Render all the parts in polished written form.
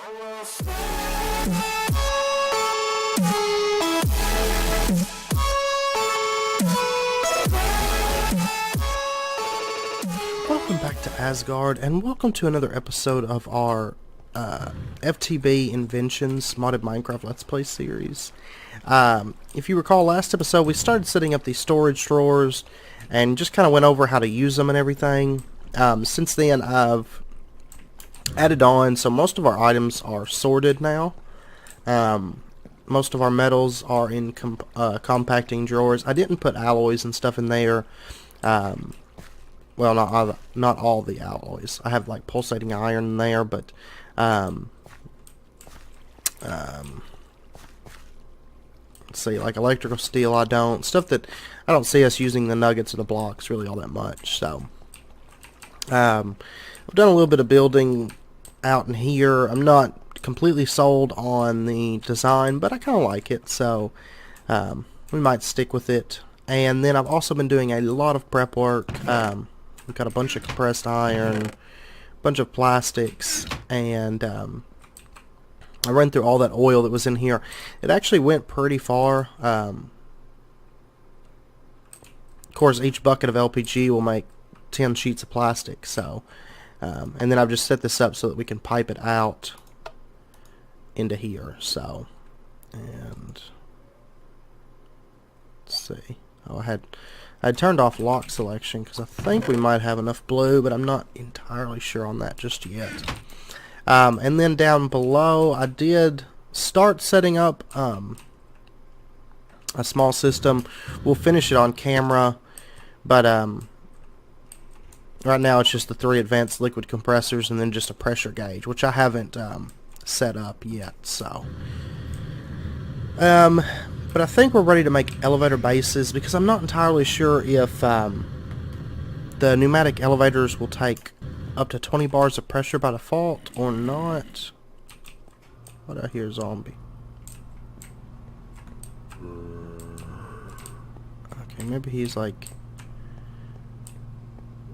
Welcome back to Asgard, and welcome to another episode of our FTB Inventions modded Minecraft Let's Play series. If you recall, last episode we started setting up these storage drawers and just kind of went over how to use them and everything. Since then I've added on, so most of our items are sorted now. Most of our metals are in compacting drawers. I didn't put alloys and stuff in there. Well, not all the alloys. I have like pulsating iron in there, but let's see, like electrical steel I don't. Stuff that I don't see us using the nuggets or the blocks really all that much. So I've done a little bit of building out in here. I'm not completely sold on the design, but I kind of like it, so we might stick with it. And then I've also been doing a lot of prep work. We've got a bunch of compressed iron, a bunch of plastics, and I ran through all that oil that was in here. It actually went pretty far. Of course, each bucket of LPG will make 10 sheets of plastic, so and then I've just set this up so that we can pipe it out into here. So, and let's see. Oh, I had turned off lock selection because I think we might have enough blue, but I'm not entirely sure on that just yet. And then down below, I did start setting up a small system. We'll finish it on camera, but right now it's just the 3 advanced liquid compressors and then just a pressure gauge, which I haven't set up yet. So, but I think we're ready to make elevator bases because I'm not entirely sure if the pneumatic elevators will take up to 20 bars of pressure by default or not. What I hear, zombie. Okay, maybe he's like,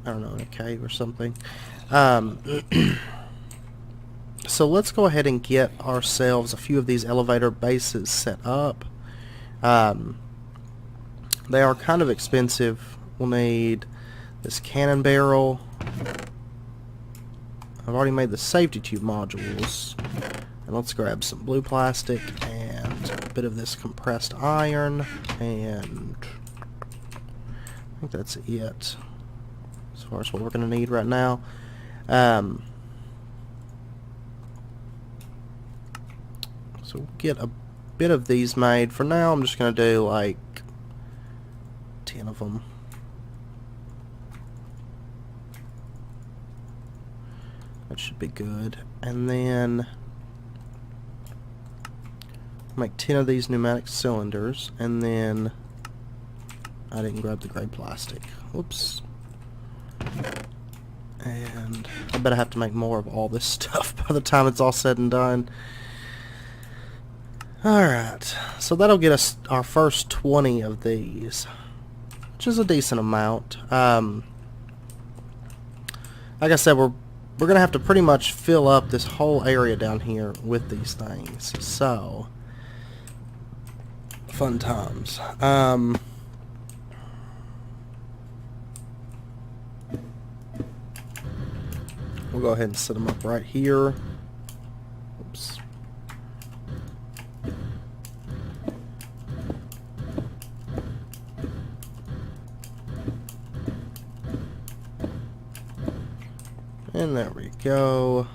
I don't know, in a cave or something. So let's go ahead and get ourselves a few of these elevator bases set up. They are kind of expensive. We'll need this cannon barrel. I've already made the safety tube modules. And let's grab some blue plastic and a bit of this compressed iron. And I think that's it as far as what we're going to need right now. So we'll get a bit of these made. For now, I'm just going to do like 10 of them. That should be good. And then make 10 of these pneumatic cylinders. And then I didn't grab the gray plastic. Whoops. And I bet I have to make more of all this stuff by the time it's all said and done. Alright, so that'll get us our first 20 of these, which is a decent amount. Like I said, we're going to have to pretty much fill up this whole area down here with these things. So, fun times. We'll go ahead and set them up right here. Oops. And there we go.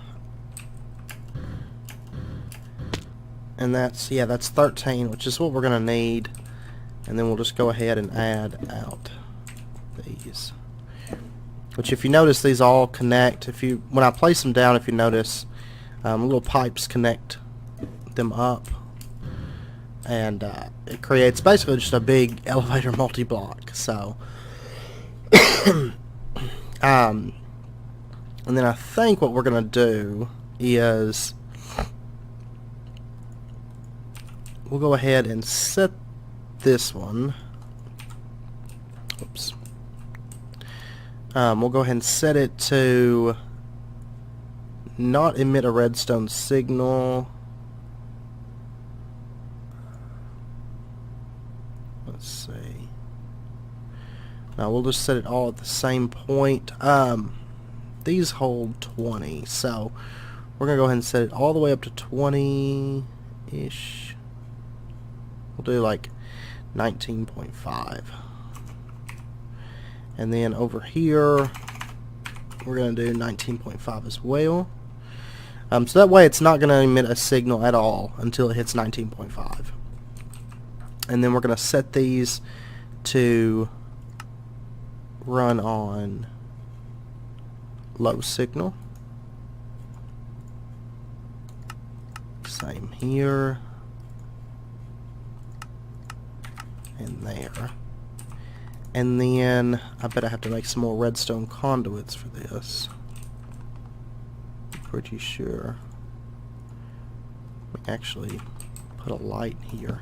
And that's 13, which is what we're going to need. And then we'll just go ahead and add out these. Which, if you notice, these all connect. When I place them down, if you notice, little pipes connect them up. And it creates basically just a big elevator multi-block. So, and then I think what we're going to do is we'll go ahead and set this one. Oops. We'll go ahead and set it to not emit a redstone signal. Let's see. Now we'll just set it all at the same point. These hold 20, so we're going to go ahead and set it all the way up to 20-ish. We'll do like 19.5. And then over here, we're going to do 19.5 as well. So that way it's not going to emit a signal at all until it hits 19.5. And then we're going to set these to run on low signal. Same here. And there. And then I bet I have to make some more redstone conduits for this. I'm pretty sure. Let me actually put a light here.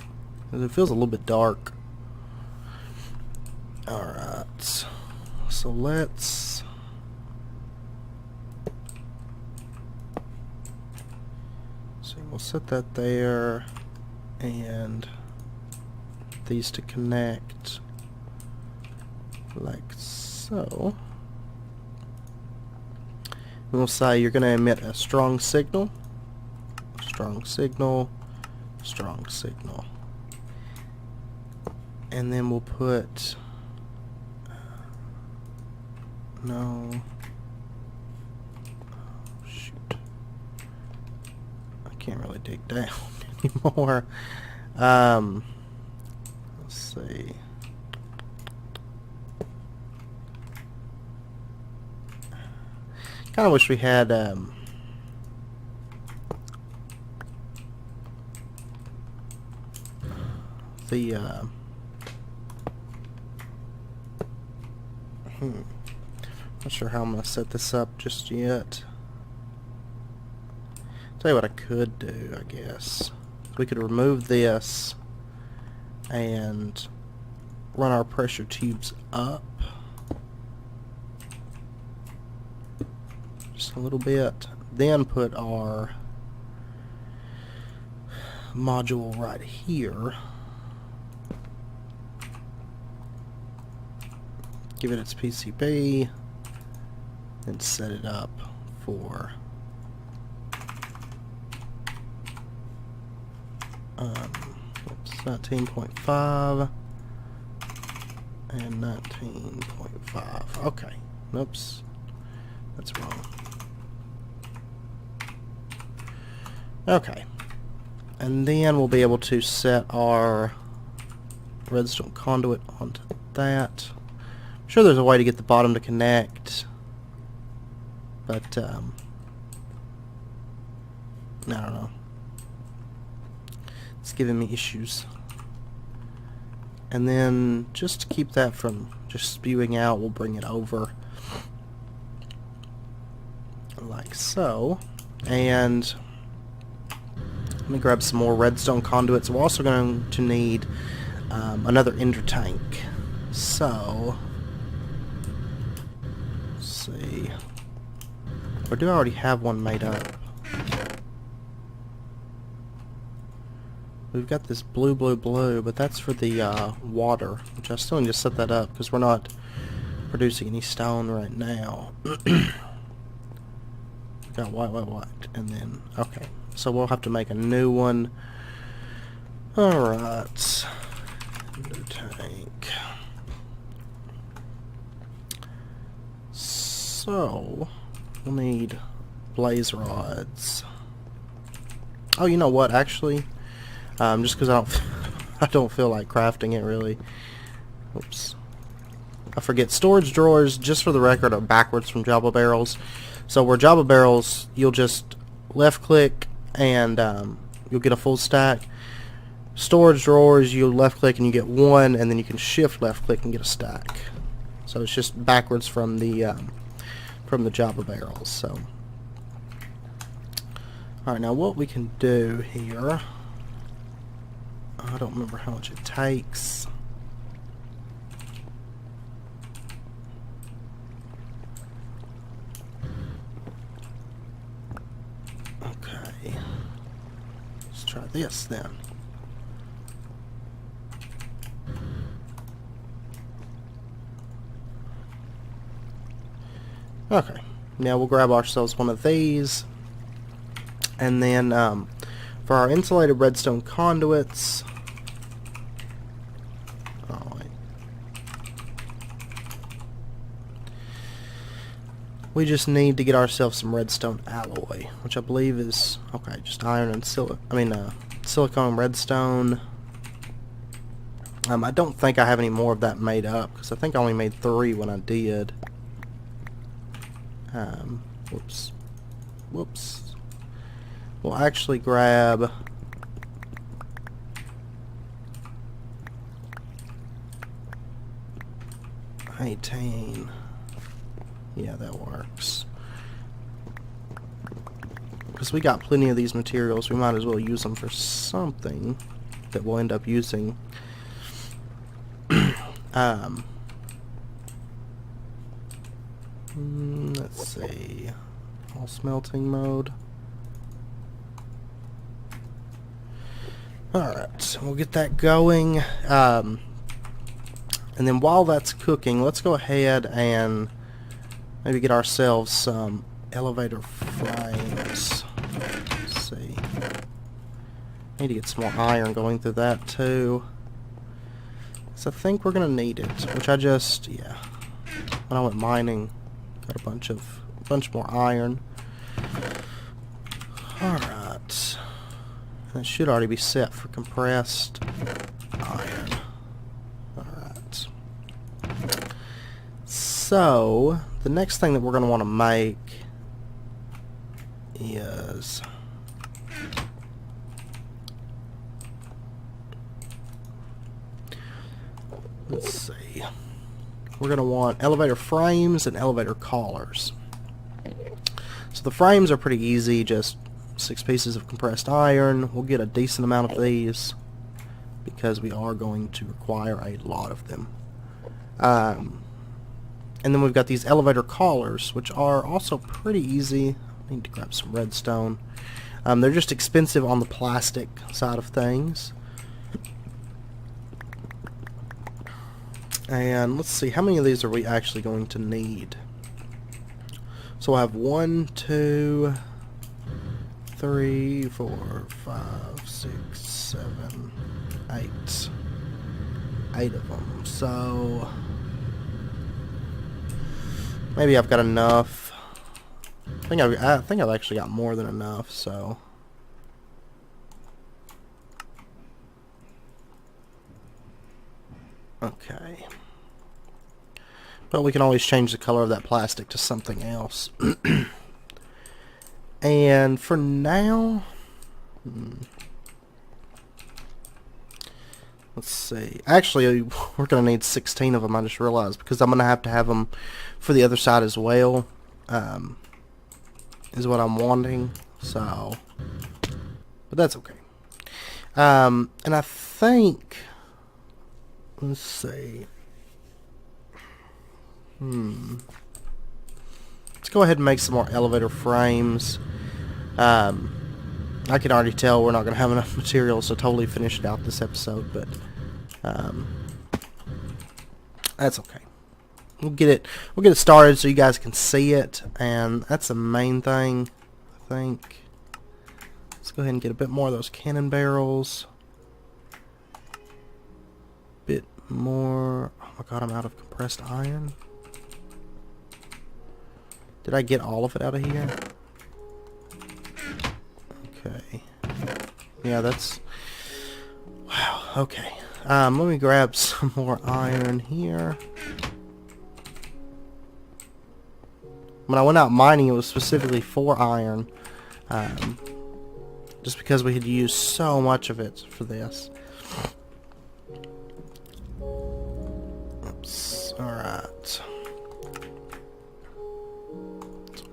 It feels a little bit dark. Alright. So let's... So we'll set that there. And these to connect like so. And we'll say you're going to emit a strong signal, strong signal, strong signal. And then we'll put no, oh, shoot, I can't really dig down anymore. Let's see. Kind of wish we had not sure how I'm going to set this up just yet. Tell you what I could do, I guess. We could remove this and run our pressure tubes up just a little bit, then put our module right here, give it its PCB, and set it up for 19.5 and 19.5. Okay. Oops. That's wrong. Okay. And then we'll be able to set our redstone conduit onto that. I'm sure there's a way to get the bottom to connect, but I don't know. It's giving me issues. And then just to keep that from just spewing out, we'll bring it over like so. And let me grab some more redstone conduits. We're also going to need another ender tank. So let's see. Or do I already have one made up? We've got this blue, but that's for the water, which I still need to set that up because we're not producing any stone right now. We've got white, and then, okay. So we'll have to make a new one. Alright. New tank. So, we'll need blaze rods. Oh, you know what, actually? Just because I don't feel like crafting it really. Oops. I forget. Storage drawers, just for the record, are backwards from Java barrels. So where Java barrels, you'll just left click and you'll get a full stack. Storage drawers, you left click and you get one, and then you can shift left click and get a stack. So it's just backwards from the Java barrels. So, all right, now what we can do here. I don't remember how much it takes. try this then. Okay, now we'll grab ourselves one of these, and then for our insulated redstone conduits, oh wait, we just need to get ourselves some redstone alloy, which I believe is okay, just iron and silicone and redstone. I don't think I have any more of that made up, because I think I only made 3 when I did. Whoops. We'll actually grab 18. Yeah, that works. Because we got plenty of these materials, we might as well use them for something that we'll end up using. Let's see. All smelting mode. Alright, we'll get that going. And then while that's cooking, let's go ahead and maybe get ourselves some elevator frames. Let's see. Need to get some more iron going through that too. So I think we're gonna need it, which I just, yeah. When I went mining, got a bunch more iron. Alright. It should already be set for compressed iron. Alright. So, the next thing that we're going to want to make is... let's see. We're going to want elevator frames and elevator collars. So the frames are pretty easy, just 6 pieces of compressed iron. We'll get a decent amount of these because we are going to require a lot of them. And then we've got these elevator collars, which are also pretty easy. I need to grab some redstone. They're just expensive on the plastic side of things. And let's see, how many of these are we actually going to need? So we'll have 1, 2, 3, 4, 5, 6, 7, 8. 8 of them. So maybe I've got enough. I think I've actually got more than enough. So okay. But we can always change the color of that plastic to something else. And for now, let's see. Actually, we're going to need 16 of them, I just realized, because I'm going to have them for the other side as well, is what I'm wanting. So, but that's okay. And I think, let's see. Let's go ahead and make some more elevator frames. I can already tell we're not going to have enough materials to totally finish it out this episode, but that's okay. We'll get it started so you guys can see it, and that's the main thing, I think. Let's go ahead and get a bit more of those cannon barrels. Bit more. Oh my god, I'm out of compressed iron. Did I get all of it out of here? Okay. Yeah, that's... wow, okay. Let me grab some more iron here. When I went out mining, it was specifically for iron. Just because we had used so much of it for this. Oops. Alright.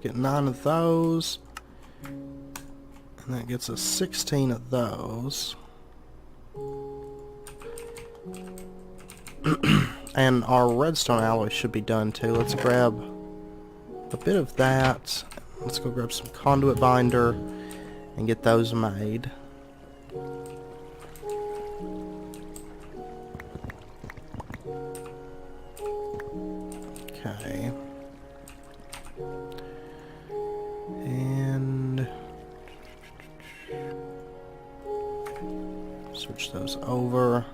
Get 9 of those, and that gets us 16 of those. And our redstone alloy should be done too. Let's grab a bit of that. Let's go grab some conduit binder and get those made. Okay. And switch those over.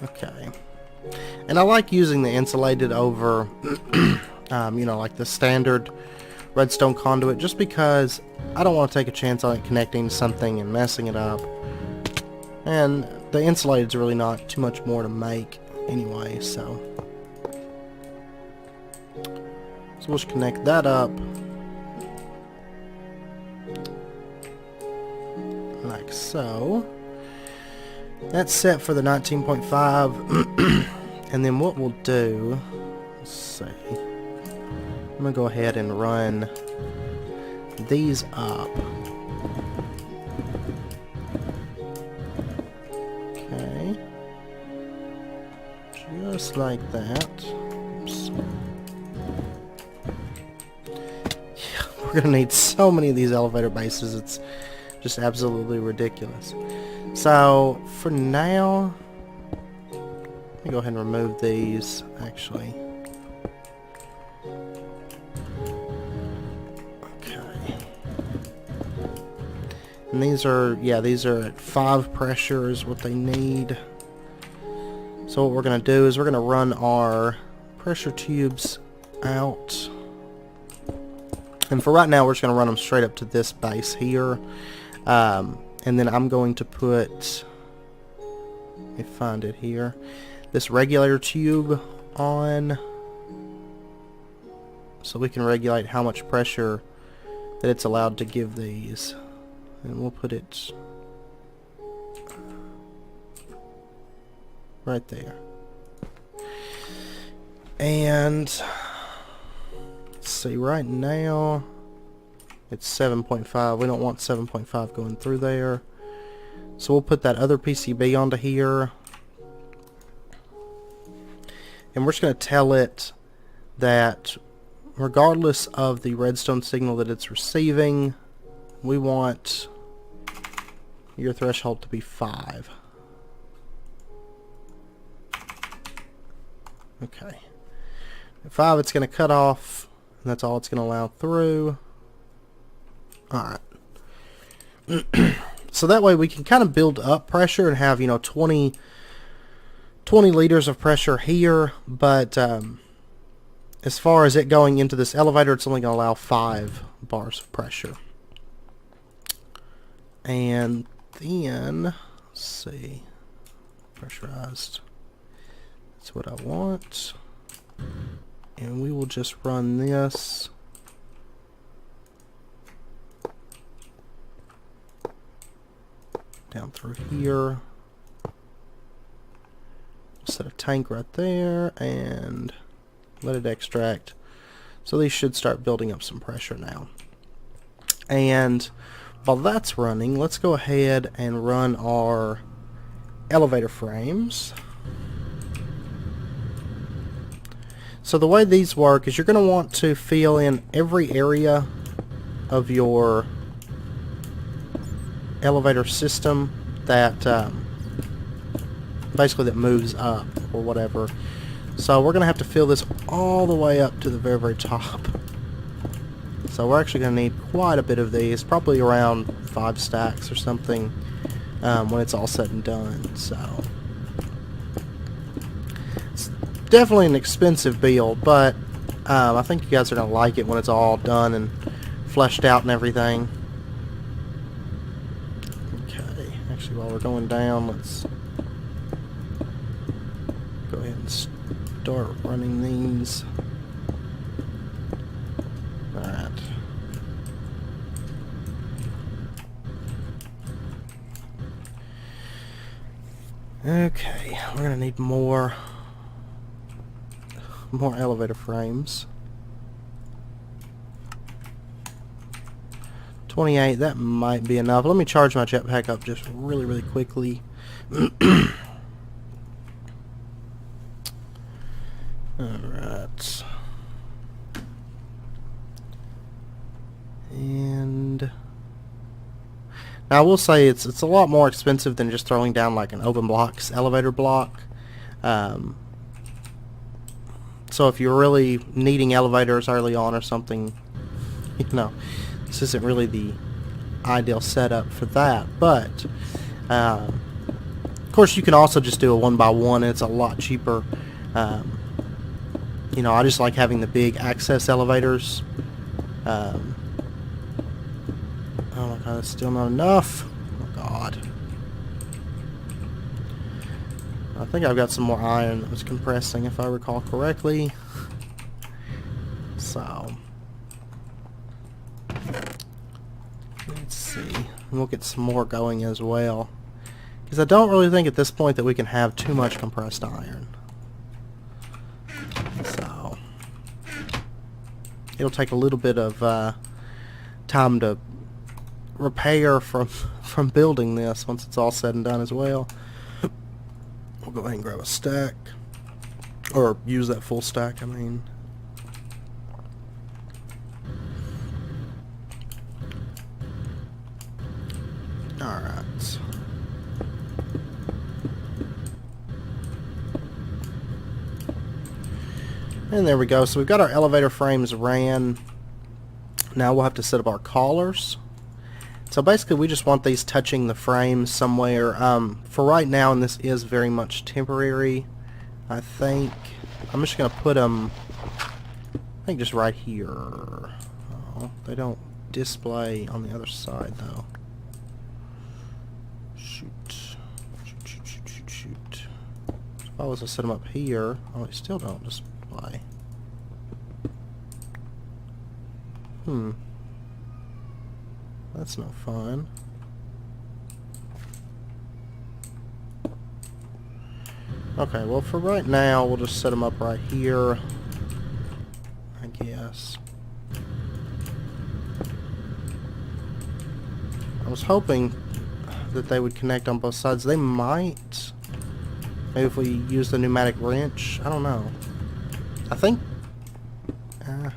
Okay. And I like using the insulated over, you know, like the standard redstone conduit, just because I don't want to take a chance on it connecting to something and messing it up. And the insulated's really not too much more to make anyway, so we'll just connect that up like so. That's set for the 19.5. And then what we'll do, let's see, I'm gonna go ahead and run these up. Okay, just like that. Oops. Yeah, we're gonna need so many of these elevator bases, it's just absolutely ridiculous. So for now, let me go ahead and remove these, actually. Okay. And these are, yeah, these are at 5 pressure is what they need. So what we're going to do is we're going to run our pressure tubes out. And for right now, we're just going to run them straight up to this base here. And then I'm going to put, let me find it here, this regulator tube on, so we can regulate how much pressure that it's allowed to give these. And we'll put it right there. And let's see, right now it's 7.5. We don't want 7.5 going through there. So we'll put that other PCB onto here. And we're just going to tell it that regardless of the redstone signal that it's receiving, we want your threshold to be 5. Okay. At 5 it's going to cut off, and that's all it's going to allow through. Alright. So that way we can kind of build up pressure and have, you know, 20 liters of pressure here, but as far as it going into this elevator, it's only going to allow 5 bars of pressure. And then, let's see, pressurized, that's what I want. And we will just run this down through here. Set a tank right there and let it extract. So these should start building up some pressure now. And while that's running, let's go ahead and run our elevator frames. So the way these work is you're going to want to fill in every area of your elevator system that basically that moves up or whatever. So we're going to have to fill this all the way up to the very, very top. So we're actually going to need quite a bit of these, probably around 5 stacks or something when it's all said and done. So it's definitely an expensive build, but I think you guys are going to like it when it's all done and fleshed out and everything. Okay, actually while we're going down, let's go ahead and start running these. Alright. Okay, we're gonna need more elevator frames. 28, that might be enough. Let me charge my jetpack up just really, really quickly. Alright. Now I will say it's a lot more expensive than just throwing down like an open blocks elevator block. So if you're really needing elevators early on or something, you know, this isn't really the ideal setup for that. But of course, you can also just do a 1x1, and it's a lot cheaper. You know, I just like having the big access elevators. Oh my god, that's still not enough. Oh god. I think I've got some more iron that was compressing, if I recall correctly. So, let's see. We'll get some more going as well. Because I don't really think at this point that we can have too much compressed iron. So, it'll take a little bit of time to repair from building this once it's all said and done as well. We'll go ahead and grab a stack, or use that full stack, I mean. Alright. And there we go. So we've got our elevator frames ran. Now we'll have to set up our collars. So basically we just want these touching the frame somewhere. For right now, and this is very much temporary, I think I'm just going to put them, I think just right here. Oh, they don't display on the other side though. Shoot. Shoot. If I was to set them up here, oh, they still don't display. That's no fun. Okay, well for right now, we'll just set them up right here, I guess. I was hoping that they would connect on both sides. They might. Maybe if we use the pneumatic wrench. I don't know. I think... can't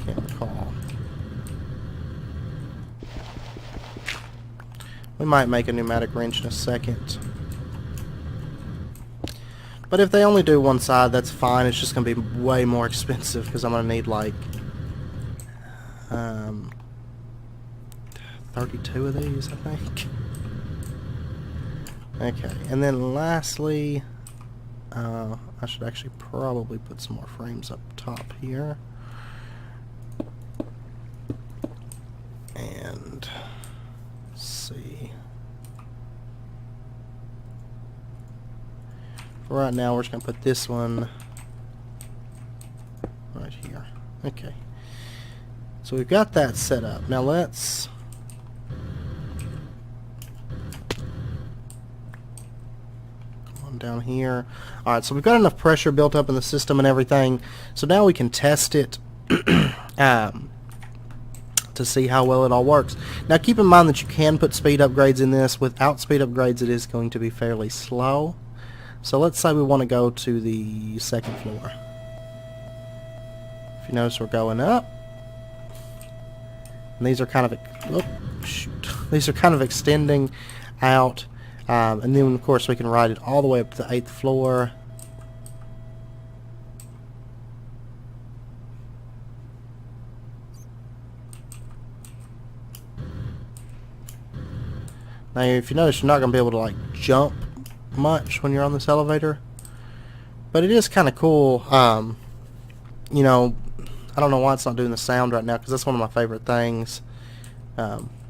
recall. We might make a pneumatic wrench in a second. But if they only do one side, that's fine. It's just going to be way more expensive because I'm going to need like 32 of these, I think. Okay, and then lastly, I should actually probably put some more frames up top here. And let's see. For right now, we're just going to put this one right here. Okay. So we've got that set up. Now let's... come on down here. Alright, so we've got enough pressure built up in the system and everything. So now we can test it to see how well it all works. Now keep in mind that you can put speed upgrades in this. Without speed upgrades, it is going to be fairly slow. So let's say we want to go to the second floor. If you notice, we're going up. And these are kind of... oh, shoot. These are kind of extending out. And then, of course, we can ride it all the way up to the 8th floor. Now, if you notice, you're not going to be able to, like, jump much when you're on this elevator. But it is kind of cool. You know, I don't know why it's not doing the sound right now, because that's one of my favorite things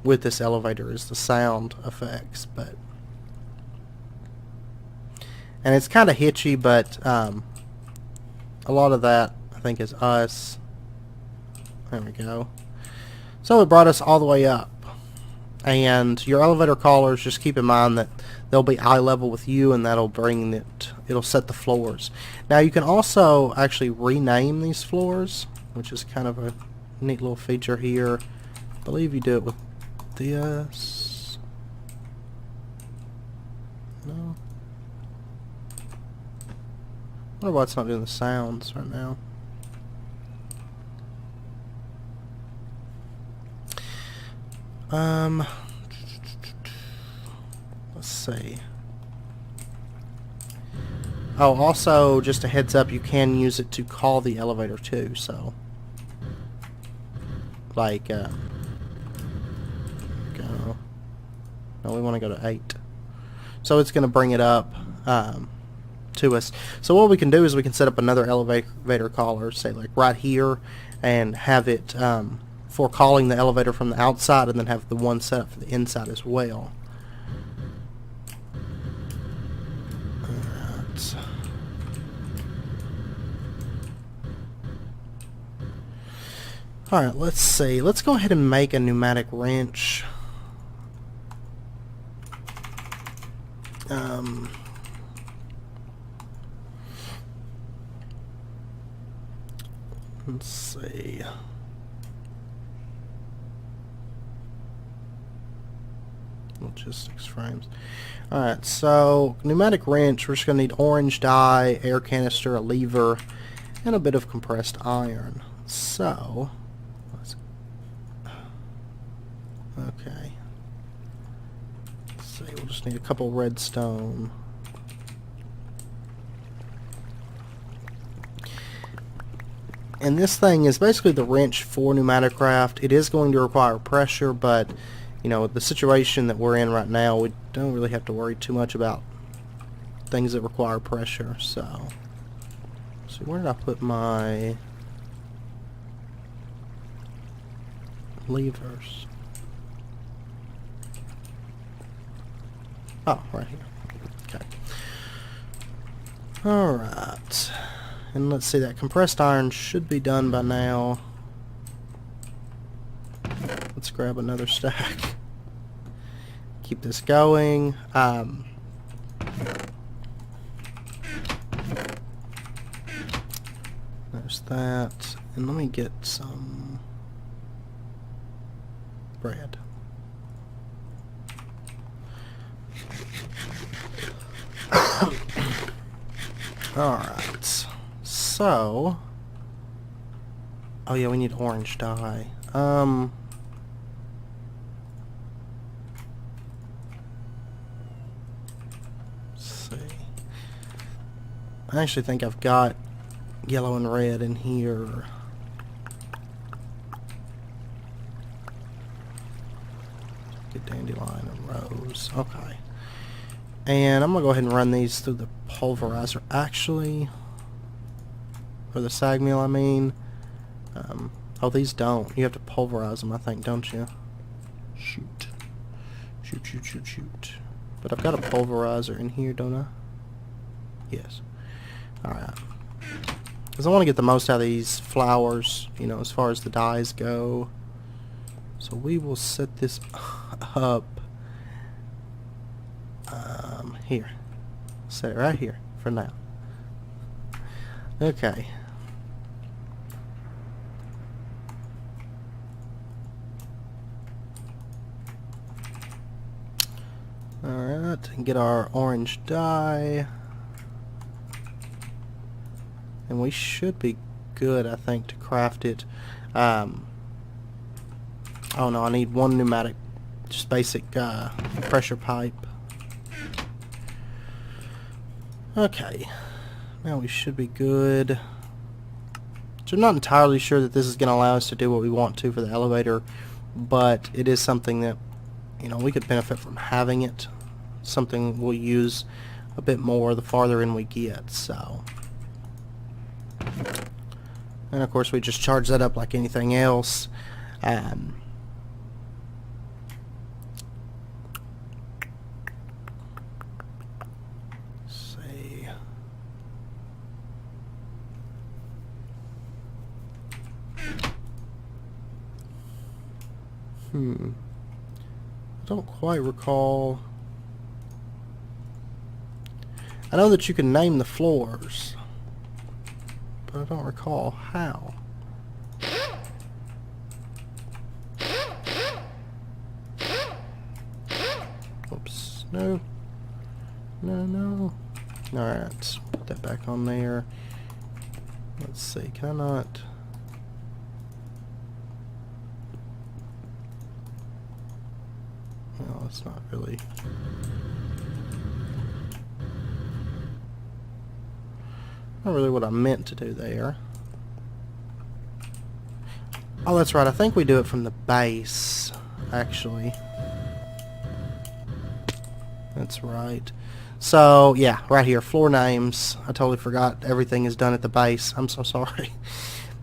with this elevator is the sound effects. But and it's kind of hitchy, but a lot of that, I think, is us. There we go. So it brought us all the way up. And your elevator callers, just keep in mind that they'll be eye level with you, and that'll bring it, it'll set the floors. Now you can also actually rename these floors, which is kind of a neat little feature here. I believe you do it with this. No. I wonder why it's not doing the sounds right now. Let's see. Oh, also, just a heads up, you can use it to call the elevator too, so. Like, go. No, we want to go to 8. So it's going to bring it up to us. So what we can do is we can set up another elevator caller, say like right here, and have it for calling the elevator from the outside, and then have the one set up for the inside as well. Alright. Alright, let's see. Let's go ahead and make a pneumatic wrench. Let's see. Logistics frames. Alright, so pneumatic wrench, we're just going to need orange dye, air canister, a lever, and a bit of compressed iron. So, okay. Let's see, we'll just need a couple redstone. And this thing is basically the wrench for pneumatic craft. It is going to require pressure, but you know, the situation that we're in right now, we don't really have to worry too much about things that require pressure. So where did I put my levers? Oh, right here. Okay. Alright. And let's see, that compressed iron should be done by now. Let's grab another stack. Keep this going. There's that. And let me get some bread. Alright. So, oh yeah, we need orange dye. Let's see. I actually think I've got yellow and red in here. Get dandelion and rose. Okay. And I'm gonna go ahead and run these through the pulverizer. Actually, or the sag mill, I mean. Oh, these don't. You have to pulverize them, I think, don't you? Shoot. Shoot, shoot, shoot, shoot. But I've got a pulverizer in here, don't I? Yes. Alright. Because I want to get the most out of these flowers, you know, as far as the dyes go. So we will set this up. Here. Set it right here for now. Okay. Alright, and get our orange dye. And we should be good, I think, to craft it. Oh no, I need one pneumatic, just basic pressure pipe. Okay, now we should be good. So I'm not entirely sure that this is going to allow us to do what we want to for the elevator, but it is something that, you know, we could benefit from having it. Something we'll use a bit more the farther in we get, so. And of course we just charge that up like anything else. I don't quite recall. I know that you can name the floors, but I don't recall how. Oops. No. No, no. Alright, let's put that back on there. Let's see, can I not... Well, it's not really... Not really what I meant to do there. Oh, that's right. I think we do it from the base, actually. That's right. So, yeah, right here, floor names. I totally forgot everything is done at the base. I'm so sorry.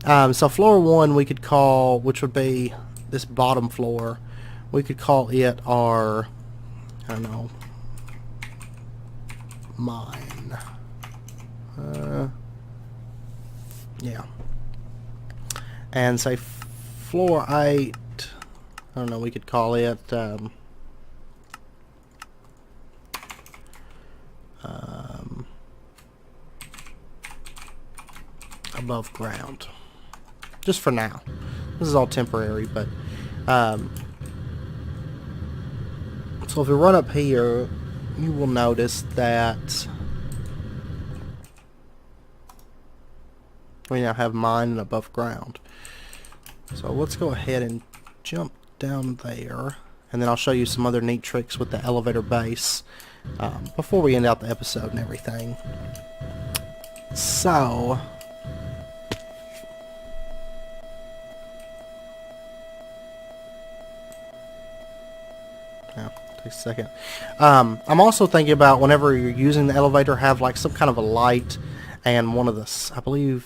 So floor 1 we could call, which would be this bottom floor, we could call it our, I don't know, mine. Yeah. And say floor 8, I don't know, we could call it above ground. Just for now. This is all temporary, but so if we run up here, you will notice that we now have mine and above ground. So let's go ahead and jump down there, and then I'll show you some other neat tricks with the elevator base before we end out the episode and everything. So a second. I'm also thinking about whenever you're using the elevator, have like some kind of a light and one of the, I believe,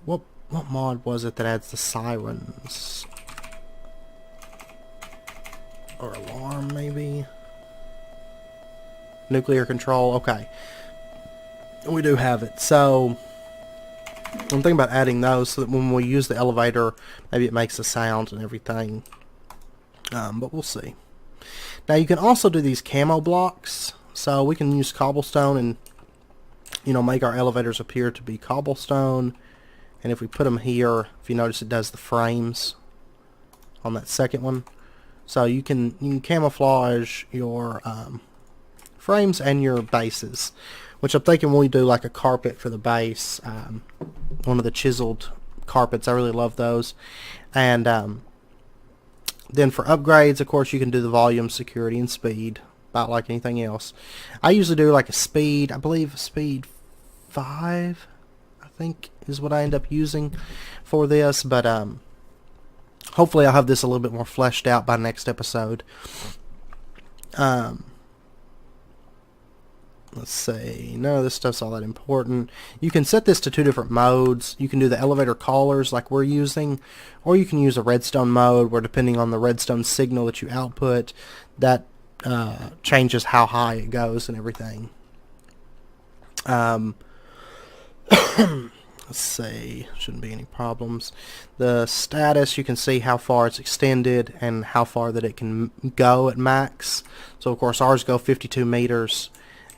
what mod was it that adds the sirens? Or alarm, maybe? Nuclear control, okay. We do have it. So I'm thinking about adding those so that when we use the elevator, maybe it makes a sound and everything. But we'll see. Now you can also do these camo blocks, so we can use cobblestone and, you know, make our elevators appear to be cobblestone. And if we put them here, if you notice, it does the frames on that second one. So you can camouflage your frames and your bases, which I'm thinking we do like a carpet for the base, one of the chiseled carpets. I really love those. And then for upgrades, of course, you can do the volume, security, and speed, about like anything else. I usually do like a speed, I believe speed 5, I think, is what I end up using for this. But hopefully I'll have this a little bit more fleshed out by next episode. Let's see, none of this stuff's all that important. You can set this to 2 different modes. You can do the elevator callers like we're using, or you can use a redstone mode where, depending on the redstone signal that you output, that changes how high it goes and everything. Let's see, shouldn't be any problems. The status, you can see how far it's extended and how far that it can go at max. So of course ours go 52 meters.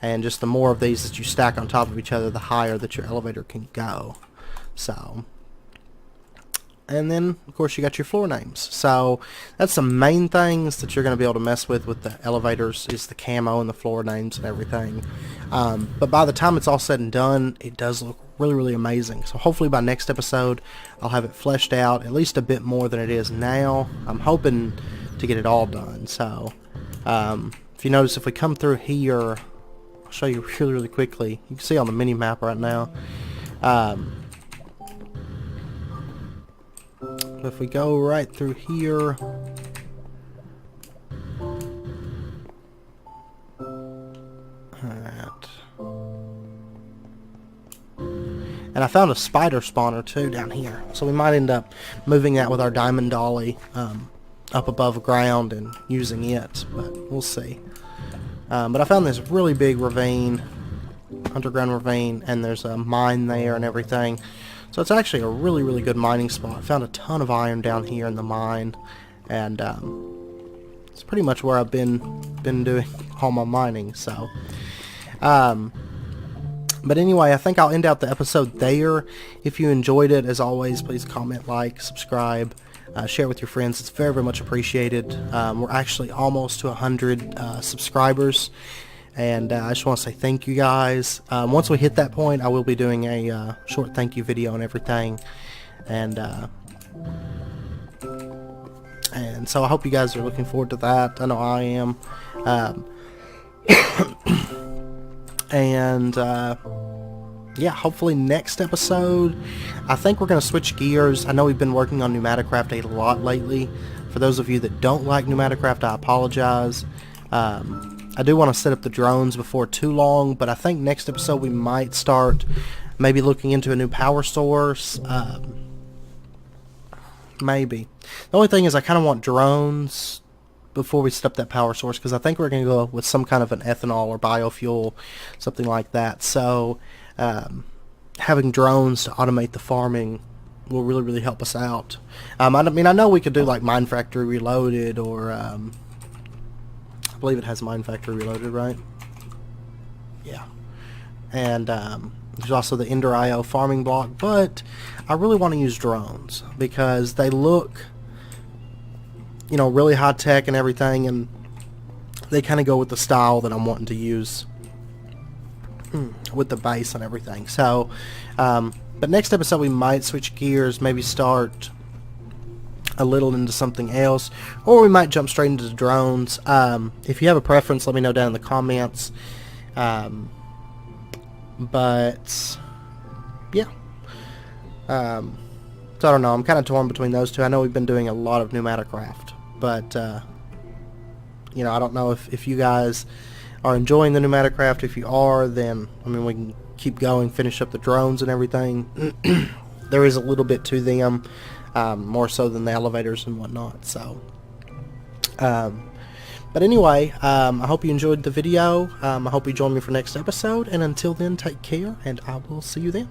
And just the more of these that you stack on top of each other, the higher that your elevator can go. So, and then of course you got your floor names. So that's the main things that you're going to be able to mess with the elevators, is the camo and the floor names and everything. But by the time it's all said and done, it does look really, really amazing. So hopefully by next episode I'll have it fleshed out at least a bit more than it is now. I'm hoping to get it all done. So if you notice, if we come through here, I'll show you really, really quickly. You can see on the mini map right now. If we go right through here, and I found a spider spawner too down here, so we might end up moving that with our diamond dolly up above ground and using it, but we'll see. But I found this really big ravine, underground ravine, and there's a mine there and everything. So it's actually a really, really good mining spot. I found a ton of iron down here in the mine, and it's pretty much where I've been doing all my mining. So, but anyway, I think I'll end out the episode there. If you enjoyed it, as always, please comment, like, subscribe. Share with your friends. It's very, very much appreciated. We're actually almost to 100 subscribers, and I just want to say thank you guys. Once we hit that point, I will be doing a short thank you video and everything, and so I hope you guys are looking forward to that. I know I am. yeah, hopefully next episode, I think we're going to switch gears. I know we've been working on Pneumatic a lot lately. For those of you that don't like Pneumatic, I apologize. I do want to set up the drones before too long, but I think next episode we might start maybe looking into a new power source. Maybe. The only thing is I kind of want drones before we set up that power source, because I think we're going to go with some kind of an ethanol or biofuel, something like that. So having drones to automate the farming will really help us out. I mean, I know we could do like Mine Factory Reloaded, or I believe it has Mine Factory Reloaded, right? Yeah. And there's also the Ender IO farming block, but I really want to use drones because they look, you know, really high tech and everything, and they kind of go with the style that I'm wanting to use with the base and everything. So, but next episode we might switch gears, maybe start a little into something else, or we might jump straight into the drones. If you have a preference, let me know down in the comments. But yeah, so I don't know, I'm kind of torn between those two. I know we've been doing a lot of Pneumatic, but you know, I don't know if you guys are enjoying the Pneumatic. If you are, then I mean, we can keep going, finish up the drones and everything. There is a little bit to them, more so than the elevators and whatnot. So but anyway, I hope you enjoyed the video. I hope you join me for next episode, and until then, take care, and I will see you then.